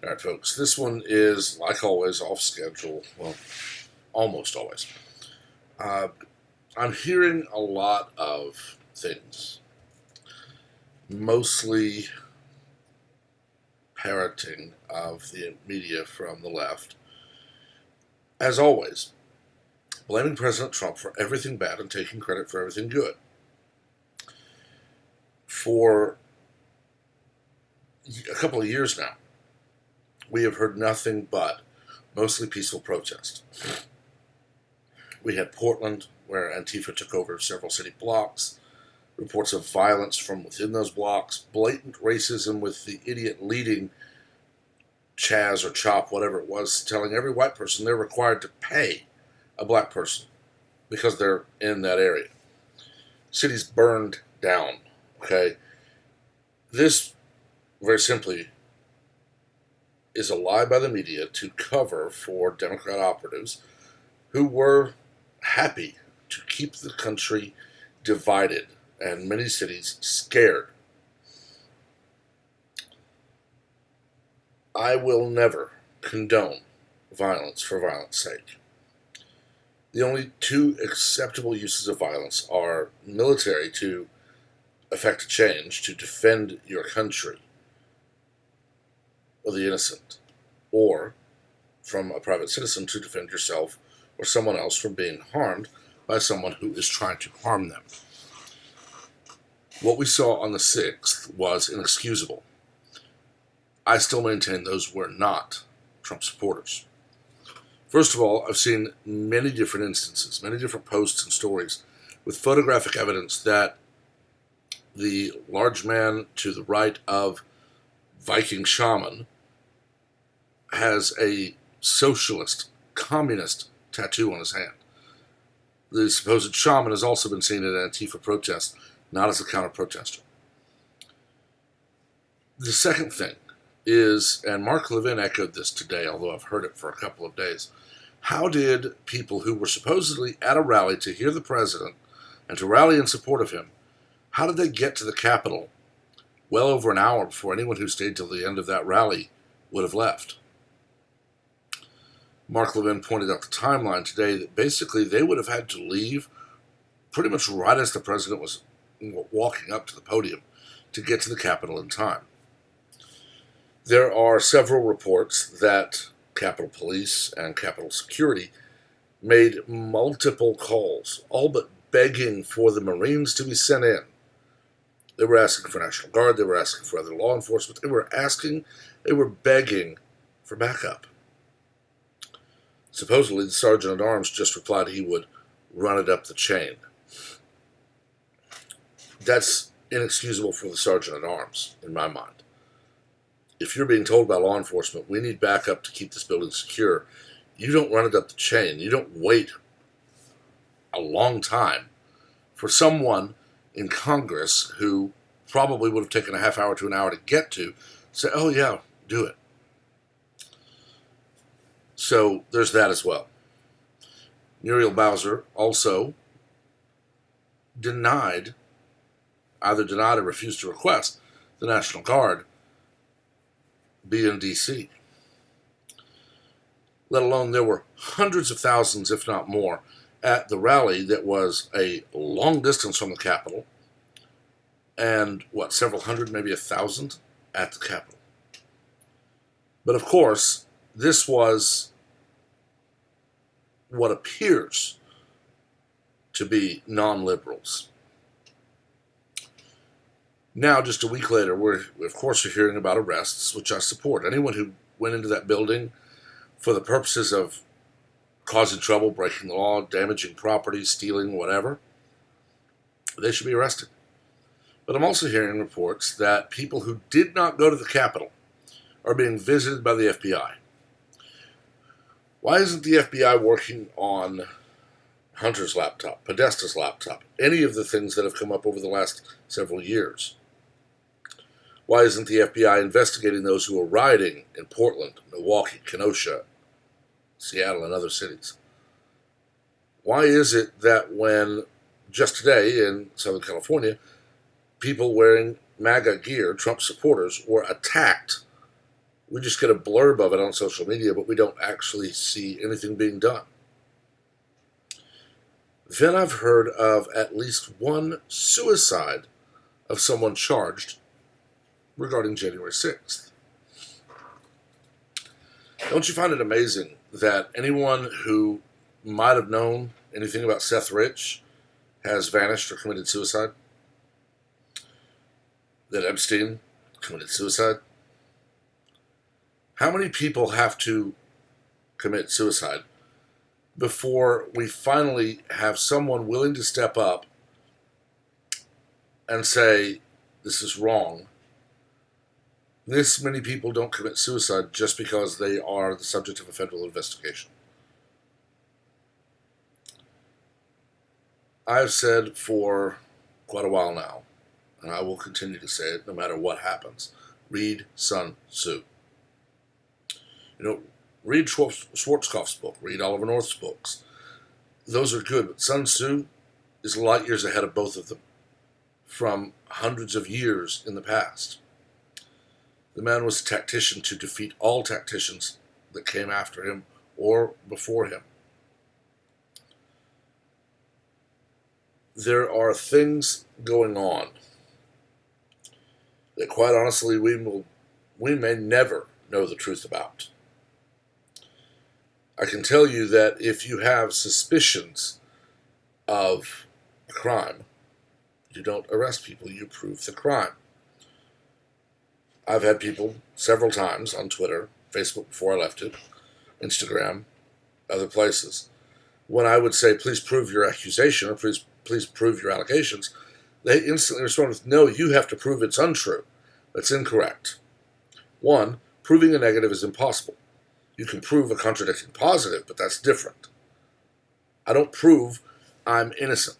All right, folks, this one is, like always, off schedule. Well, almost always. Uh, I'm hearing a lot of things, mostly parroting of the media from the left. As always, blaming President Trump for everything bad and taking credit for everything good. For a couple of years now, we have heard nothing but mostly peaceful protest. We had Portland, where Antifa took over several city blocks, reports of violence from within those blocks, blatant racism with the idiot leading Chaz or Chop, whatever it was, telling every white person they're required to pay a black person because they're in that area. Cities burned down, okay? This, very simply, is a lie by the media to cover for Democrat operatives who were happy to keep the country divided and many cities scared. I will never condone violence for violence sake. The only two acceptable uses of violence are military to effect a change, to defend your country or the innocent, or from a private citizen to defend yourself or someone else from being harmed by someone who is trying to harm them. What we saw on the 6th was inexcusable. I still maintain those were not Trump supporters. First of all, I've seen many different instances, many different posts and stories with photographic evidence that the large man to the right of Viking Shaman has a socialist, communist tattoo on his hand. The supposed shaman has also been seen at an Antifa protest, not as a counter-protester. The second thing is, and Mark Levin echoed this today, although I've heard it for a couple of days, how did people who were supposedly at a rally to hear the president and to rally in support of him, how did they get to the Capitol well over an hour before anyone who stayed till the end of that rally would have left? Mark Levin pointed out the timeline today that basically they would have had to leave pretty much right as the president was walking up to the podium to get to the Capitol in time. There are several reports that Capitol Police and Capitol Security made multiple calls, all but begging for the Marines to be sent in. They were asking for National Guard, they were asking for other law enforcement, they were begging for backup. Supposedly, the Sergeant at Arms just replied he would run it up the chain. That's inexcusable for the Sergeant at Arms, in my mind. If you're being told by law enforcement, we need backup to keep this building secure, you don't run it up the chain. You don't wait a long time for someone in Congress who probably would have taken a half hour to an hour to get to, say, oh yeah, do it. So there's that as well. Muriel Bowser also either denied or refused to request the National Guard be in D.C. Let alone there were hundreds of thousands, if not more, at the rally that was a long distance from the Capitol, and several hundred, maybe 1,000 at the Capitol. But of course, this was what appears to be non-liberals. Now, just a week later, we're hearing about arrests, which I support. Anyone who went into that building for the purposes of causing trouble, breaking the law, damaging property, stealing, whatever, they should be arrested. But I'm also hearing reports that people who did not go to the Capitol are being visited by the FBI. Why isn't the FBI working on Hunter's laptop, Podesta's laptop, any of the things that have come up over the last several years? Why isn't the FBI investigating those who are rioting in Portland, Milwaukee, Kenosha, Seattle, and other cities? Why is it that when, just today in Southern California, people wearing MAGA gear, Trump supporters, were attacked We just get a blurb of it on social media, but we don't actually see anything being done. Then I've heard of at least one suicide of someone charged regarding January 6th. Don't you find it amazing that anyone who might have known anything about Seth Rich has vanished or committed suicide? That Epstein committed suicide? How many people have to commit suicide before we finally have someone willing to step up and say, this is wrong? This many people don't commit suicide just because they are the subject of a federal investigation. I've said for quite a while now, and I will continue to say it no matter what happens, read Sun Tzu. Read Schwarzkopf's book, read Oliver North's books. Those are good, but Sun Tzu is light years ahead of both of them from hundreds of years in the past. The man was a tactician to defeat all tacticians that came after him or before him. There are things going on that, quite honestly, we may never know the truth about. I can tell you that if you have suspicions of a crime, you don't arrest people, you prove the crime. I've had people several times on Twitter, Facebook before I left it, Instagram, other places, when I would say, please prove your accusation or please prove your allegations, they instantly respond with, no, you have to prove it's untrue. That's incorrect. One, proving a negative is impossible. You can prove a contradicting positive, but that's different. I don't prove I'm innocent.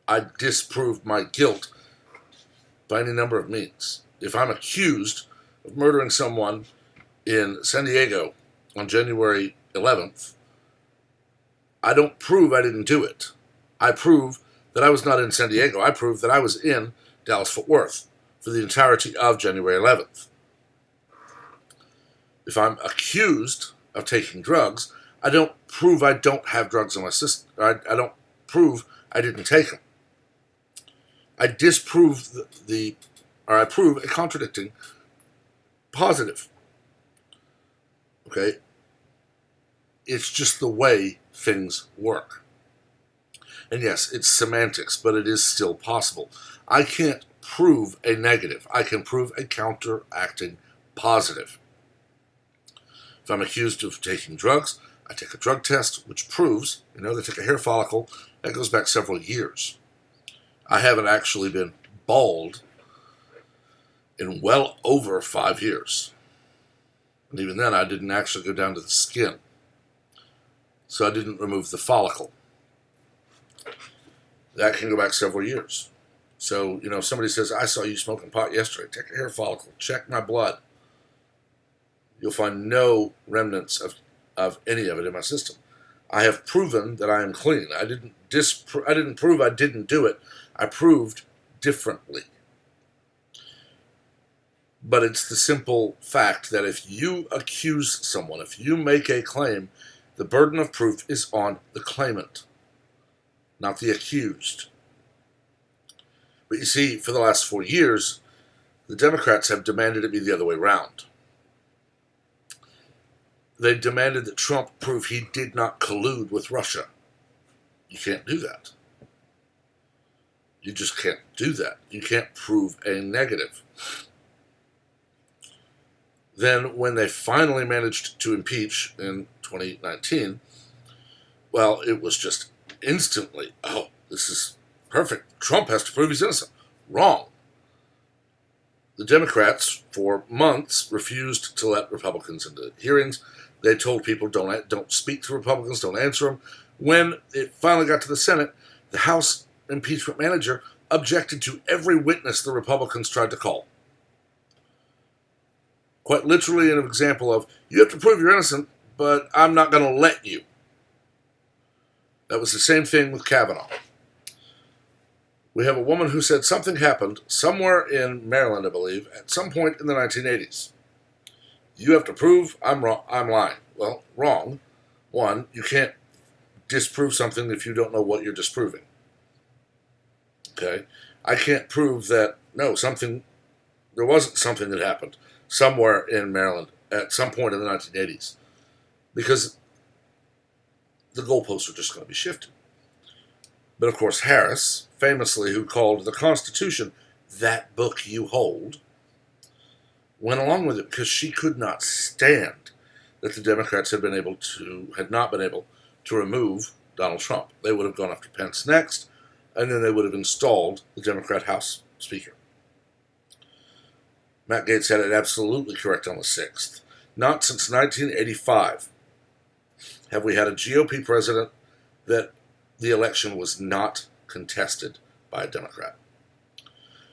I disprove my guilt by any number of means. If I'm accused of murdering someone in San Diego on January 11th, I don't prove I didn't do it. I prove that I was not in San Diego. I prove that I was in Dallas-Fort Worth for the entirety of January 11th. If I'm accused of taking drugs, I don't prove I don't have drugs in my system. I don't prove I didn't take them. I disprove I prove a contradicting positive. Okay? It's just the way things work. And yes, it's semantics, but it is still possible. I can't prove a negative. I can prove a counteracting positive. If I'm accused of taking drugs, I take a drug test, which proves, they take a hair follicle, that goes back several years. I haven't actually been bald in well over 5 years. And even then, I didn't actually go down to the skin. So I didn't remove the follicle. That can go back several years. So, if somebody says, I saw you smoking pot yesterday, take a hair follicle, check my blood. You'll find no remnants of any of it in my system. I have proven that I am clean. I didn't prove I didn't do it. I proved differently. But it's the simple fact that if you accuse someone, if you make a claim, the burden of proof is on the claimant, not the accused. But you see, for the last 4 years, the Democrats have demanded it be the other way around. They demanded that Trump prove he did not collude with Russia. You can't do that. You just can't do that. You can't prove a negative. Then when they finally managed to impeach in 2019, well, it was just instantly, oh, this is perfect. Trump has to prove he's innocent. Wrong. The Democrats, for months, refused to let Republicans into hearings. They told people, don't speak to Republicans, don't answer them. When it finally got to the Senate, the House impeachment manager objected to every witness the Republicans tried to call. Quite literally an example of, you have to prove you're innocent, but I'm not going to let you. That was the same thing with Kavanaugh. We have a woman who said something happened somewhere in Maryland, I believe, at some point in the 1980s. You have to prove I'm wrong. I'm lying. Well, wrong. One, you can't disprove something if you don't know what you're disproving. Okay? I can't prove that, no, there wasn't something that happened somewhere in Maryland at some point in the 1980s. Because the goalposts are just going to be shifted. But of course, Harris, famously, who called the Constitution that book you hold, went along with it because she could not stand that the Democrats had not been able to remove Donald Trump. They would have gone after Pence next, and then they would have installed the Democrat House Speaker. Matt Gaetz had it absolutely correct on the 6th. Not since 1985 have we had a GOP president that the election was not contested by a Democrat.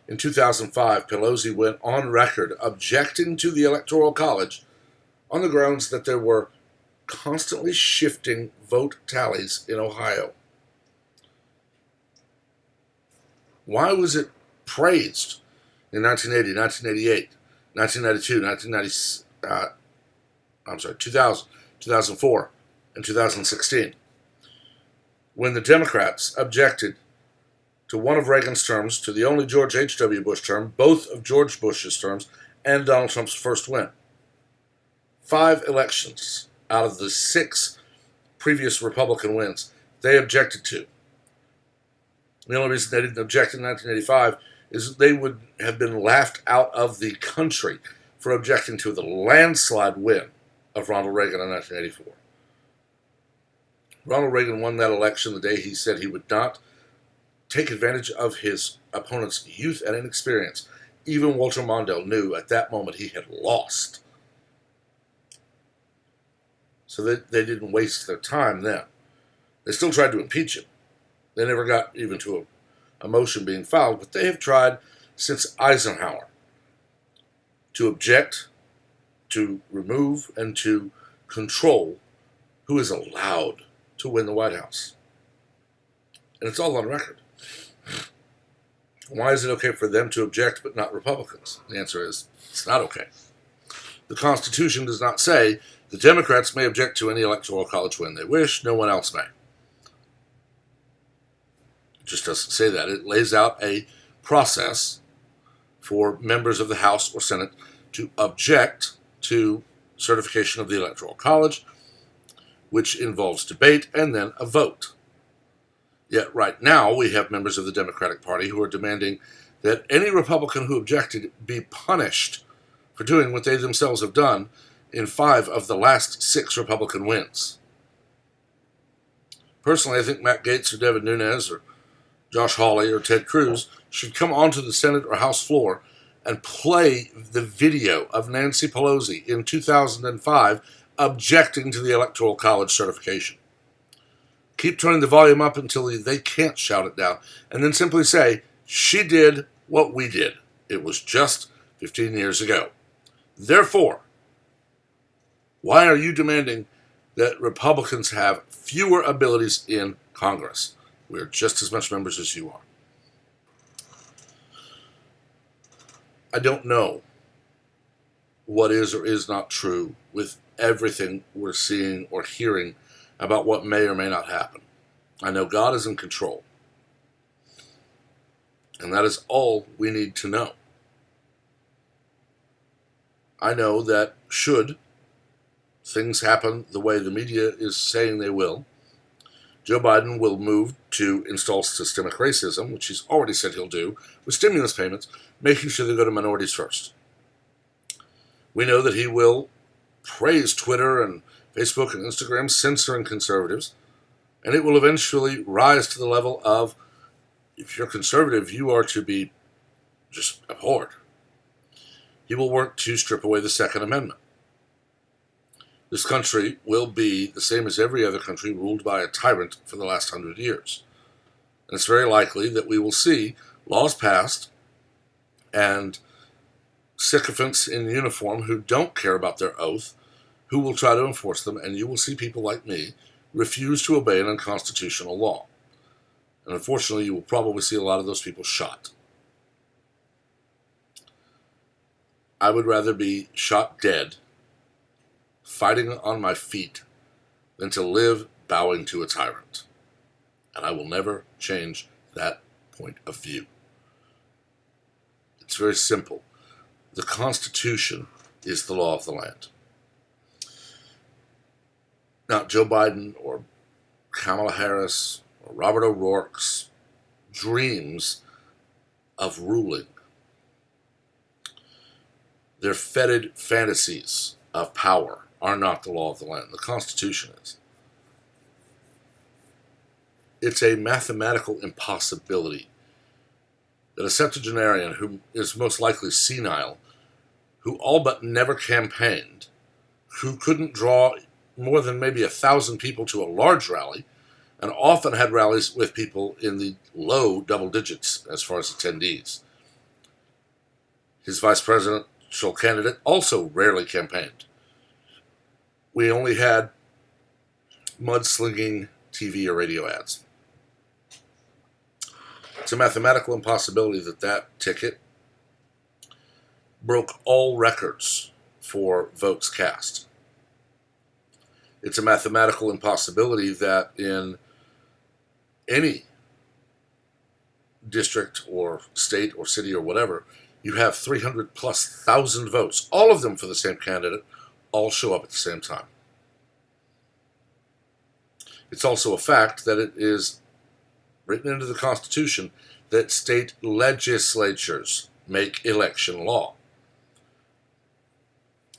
In 2005, Pelosi went on record objecting to the Electoral College on the grounds that there were constantly shifting vote tallies in Ohio. Why was it praised in 1980, 1988, 1992, 2000, 2004, and 2016, when the Democrats objected to one of Reagan's terms, to the only George H.W. Bush term, both of George Bush's terms, and Donald Trump's first win? 5 elections out of the 6 previous Republican wins they objected to. The only reason they didn't object in 1985 is they would have been laughed out of the country for objecting to the landslide win of Ronald Reagan in 1984. Ronald Reagan won that election the day he said he would not take advantage of his opponent's youth and inexperience. Even Walter Mondale knew at that moment he had lost. So they didn't waste their time then. They still tried to impeach him. They never got even to a motion being filed, but they have tried since Eisenhower to object, to remove, and to control who is allowed to win the White House. And it's all on record. Why is it okay for them to object but not Republicans? The answer is, it's not okay. The Constitution does not say the Democrats may object to any electoral college win they wish, no one else may. It just doesn't say that. It lays out a process for members of the House or Senate to object to certification of the Electoral College, which involves debate and then a vote. Yet right now we have members of the Democratic Party who are demanding that any Republican who objected be punished for doing what they themselves have done in 5 of the last 6 Republican wins. Personally, I think Matt Gaetz or Devin Nunes or Josh Hawley or Ted Cruz should come onto the Senate or House floor and play the video of Nancy Pelosi in 2005 objecting to the Electoral College certification. Keep turning the volume up until they can't shout it down, and then simply say, she did what we did. It was just 15 years ago. Therefore, why are you demanding that Republicans have fewer abilities in Congress? We're just as much members as you are. I don't know what is or is not true with everything we're seeing or hearing about what may or may not happen. I know God is in control. And that is all we need to know. I know that should things happen the way the media is saying they will, Joe Biden will move to install systemic racism, which he's already said he'll do, with stimulus payments, making sure they go to minorities first. We know that he will praise Twitter and Facebook and Instagram, censoring conservatives, and it will eventually rise to the level of, if you're conservative, you are to be just abhorred. He will work to strip away the Second Amendment. This country will be the same as every other country ruled by a tyrant for the last 100 years. And it's very likely that we will see laws passed and sycophants in uniform who don't care about their oath, who will try to enforce them, and you will see people like me refuse to obey an unconstitutional law. And unfortunately, you will probably see a lot of those people shot. I would rather be shot dead, fighting on my feet, than to live bowing to a tyrant. And I will never change that point of view. It's very simple. The Constitution is the law of the land. Now, Joe Biden or Kamala Harris or Robert O'Rourke's dreams of ruling, their fetid fantasies of power are not the law of the land. The Constitution is. It's a mathematical impossibility that a septuagenarian who is most likely senile, who all but never campaigned, who couldn't draw more than maybe 1,000 people to a large rally, and often had rallies with people in the low double digits as far as attendees. His vice presidential candidate also rarely campaigned. We only had mudslinging TV or radio ads. It's a mathematical impossibility that that ticket broke all records for votes cast. It's a mathematical impossibility that in any district or state or city or whatever, you have 300 plus thousand votes, all of them for the same candidate, all show up at the same time. It's also a fact that it is written into the Constitution that state legislatures make election law.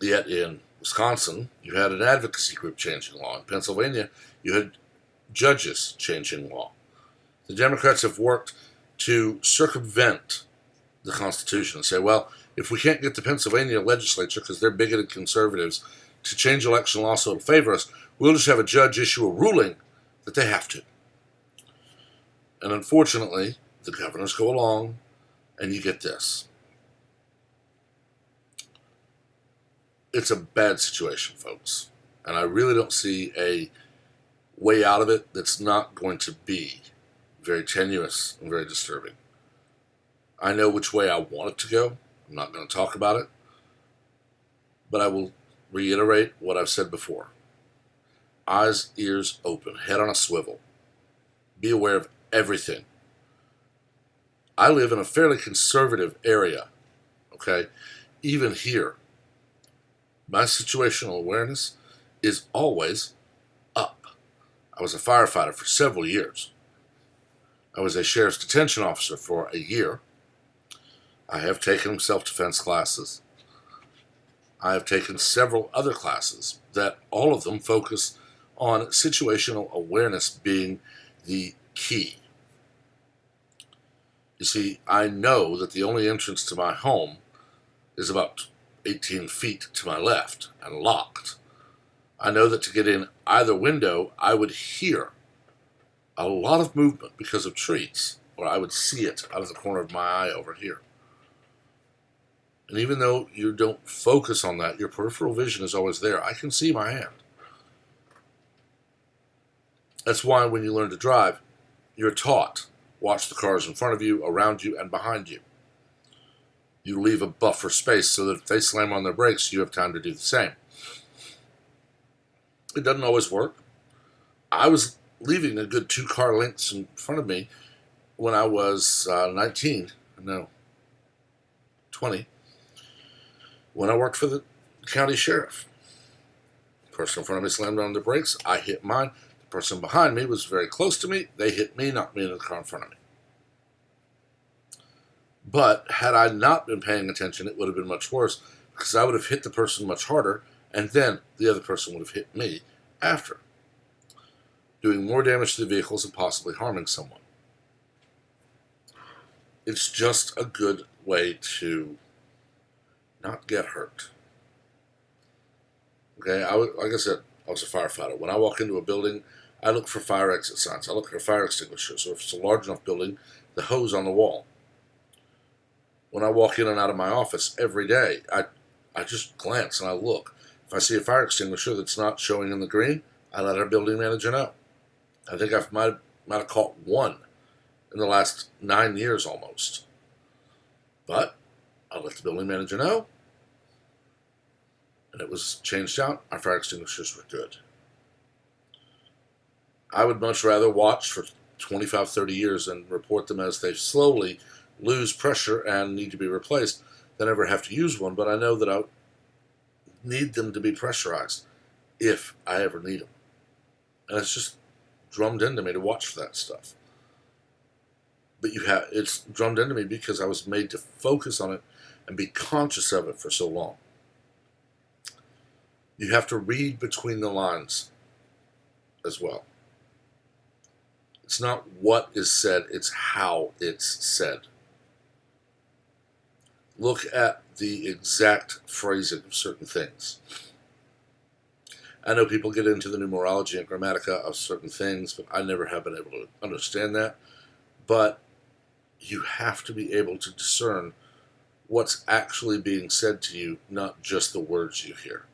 Yet in Wisconsin, you had an advocacy group changing law. In Pennsylvania, you had judges changing law. The Democrats have worked to circumvent the Constitution and say, well, if we can't get the Pennsylvania legislature, because they're bigoted conservatives, to change election law so it'll favor us, we'll just have a judge issue a ruling that they have to. And unfortunately, the governors go along, and you get this. It's a bad situation, folks. And I really don't see a way out of it that's not going to be very tenuous and very disturbing. I know which way I want it to go. I'm not going to talk about it. But I will reiterate what I've said before. Eyes, ears open, head on a swivel. Be aware of everything. I live in a fairly conservative area, okay? Even here, my situational awareness is always up. I was a firefighter for several years. I was a sheriff's detention officer for a year. I have taken self-defense classes. I have taken several other classes that all of them focus on situational awareness being the key. You see, I know that the only entrance to my home is about 18 feet to my left and locked. I know that to get in either window, I would hear a lot of movement because of trees, or I would see it out of the corner of my eye over here. And even though you don't focus on that, your peripheral vision is always there. I can see my hand. That's why when you learn to drive, you're taught, watch the cars in front of you, around you, and behind you. You leave a buffer space so that if they slam on their brakes, you have time to do the same. It doesn't always work. I was leaving a good 2 car lengths in front of me when I was 20, when I worked for the county sheriff. The person in front of me slammed on the brakes. I hit mine. The person behind me was very close to me. They hit me, knocked me into the car in front of me. But had I not been paying attention, it would have been much worse, because I would have hit the person much harder, and then the other person would have hit me after, doing more damage to the vehicles and possibly harming someone. It's just a good way to not get hurt. Okay, like I said, I was a firefighter. When I walk into a building, I look for fire exit signs. I look for fire extinguishers, or if it's a large enough building, the hose on the wall. When I walk in and out of my office every day, I just glance and I look. If I see a fire extinguisher that's not showing in the green, I let our building manager know. I think I might have caught one in the last 9 years almost. But I let the building manager know, and it was changed out. Our fire extinguishers were good. I would much rather watch for 25, 30 years and report them as they slowly lose pressure and need to be replaced than ever have to use one. But I know that I need them to be pressurized if I ever need them. And it's just drummed into me to watch for that stuff. But it's drummed into me because I was made to focus on it and be conscious of it for so long. You have to read between the lines as well. It's not what is said, it's how it's said. Look at the exact phrasing of certain things. I know people get into the numerology and grammatica of certain things, but I never have been able to understand that. But you have to be able to discern what's actually being said to you, not just the words you hear.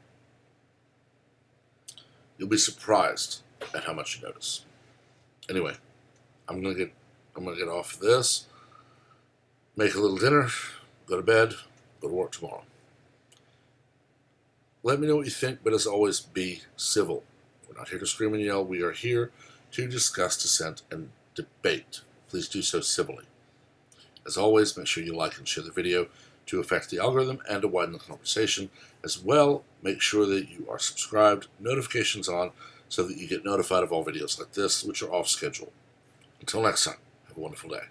You'll be surprised at how much you notice. Anyway, I'm gonna get off of this, make a little dinner, go to bed, go to work tomorrow. Let me know what you think, but as always, be civil. We're not here to scream and yell. We are here to discuss, dissent, and debate. Please do so civilly. As always, make sure you like and share the video to affect the algorithm and to widen the conversation. As well, make sure that you are subscribed, notifications on, so that you get notified of all videos like this, which are off schedule. Until next time, have a wonderful day.